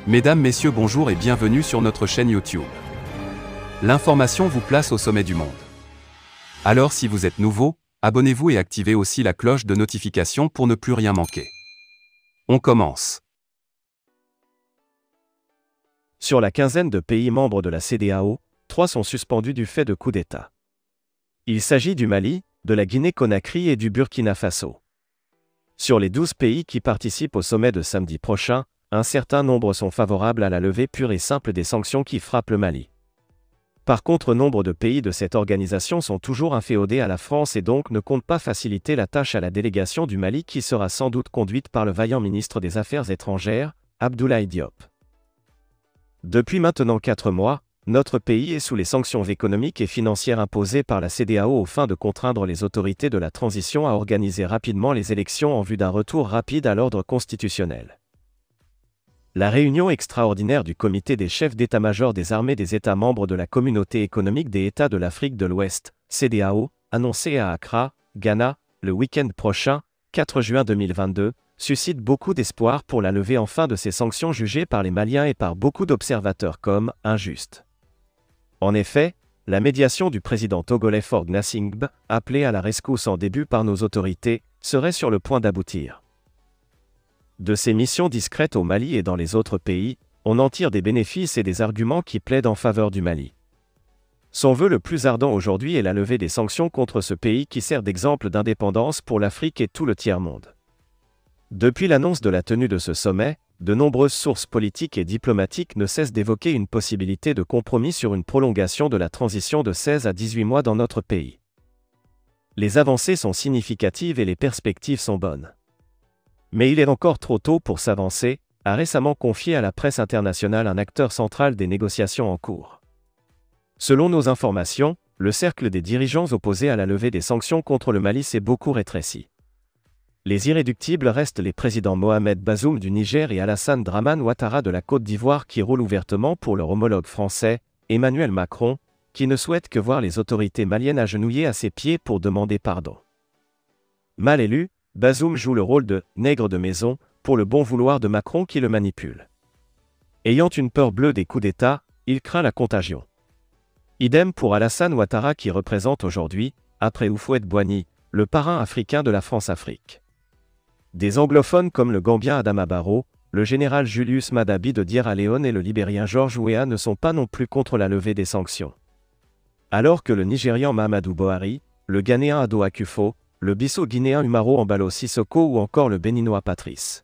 Mesdames, Messieurs, bonjour et bienvenue sur notre chaîne YouTube. L'information vous place au sommet du monde. Alors si vous êtes nouveau, abonnez-vous et activez aussi la cloche de notification pour ne plus rien manquer. On commence. Sur la quinzaine de pays membres de la CEDEAO, 3 sont suspendus du fait de coups d'État. Il s'agit du Mali, de la Guinée-Conakry et du Burkina Faso. Sur les 12 pays qui participent au sommet de samedi prochain, un certain nombre sont favorables à la levée pure et simple des sanctions qui frappent le Mali. Par contre, nombre de pays de cette organisation sont toujours inféodés à la France et donc ne comptent pas faciliter la tâche à la délégation du Mali qui sera sans doute conduite par le vaillant ministre des Affaires étrangères, Abdoulaye Diop. Depuis maintenant 4 mois, notre pays est sous les sanctions économiques et financières imposées par la CEDEAO aux fins de contraindre les autorités de la transition à organiser rapidement les élections en vue d'un retour rapide à l'ordre constitutionnel. La réunion extraordinaire du comité des chefs d'état-major des armées des États membres de la Communauté économique des États de l'Afrique de l'Ouest, CEDEAO, annoncée à Accra, Ghana, le week-end prochain, 4 juin 2022, suscite beaucoup d'espoir pour la levée enfin de ces sanctions jugées par les Maliens et par beaucoup d'observateurs comme injustes. En effet, la médiation du président togolais Faure Gnassingbé, appelée à la rescousse en début par nos autorités, serait sur le point d'aboutir. De ces missions discrètes au Mali et dans les autres pays, on en tire des bénéfices et des arguments qui plaident en faveur du Mali. Son vœu le plus ardent aujourd'hui est la levée des sanctions contre ce pays qui sert d'exemple d'indépendance pour l'Afrique et tout le tiers-monde. Depuis l'annonce de la tenue de ce sommet, de nombreuses sources politiques et diplomatiques ne cessent d'évoquer une possibilité de compromis sur une prolongation de la transition de 16 à 18 mois dans notre pays. Les avancées sont significatives et les perspectives sont bonnes. Mais il est encore trop tôt pour s'avancer, a récemment confié à la presse internationale un acteur central des négociations en cours. Selon nos informations, le cercle des dirigeants opposés à la levée des sanctions contre le Mali s'est beaucoup rétréci. Les irréductibles restent les présidents Mohamed Bazoum du Niger et Alassane Dramane Ouattara de la Côte d'Ivoire qui roulent ouvertement pour leur homologue français, Emmanuel Macron, qui ne souhaite que voir les autorités maliennes agenouillées à ses pieds pour demander pardon. Mal élu, Bazoum joue le rôle de « nègre de maison » pour le bon vouloir de Macron qui le manipule. Ayant une peur bleue des coups d'État, il craint la contagion. Idem pour Alassane Ouattara qui représente aujourd'hui, après Houphouët-Boigny, le parrain africain de la France-Afrique. Des anglophones comme le Gambien Adama Barrow, le général Julius Maada Bio de Sierra Leone et le Libérien George Weah ne sont pas non plus contre la levée des sanctions. Alors que le Nigérian Mahamadou Buhari, le Ghanéen Ado Akufo, le Bissau-Guinéen Umaro Embalo Sissoko ou encore le Béninois Patrice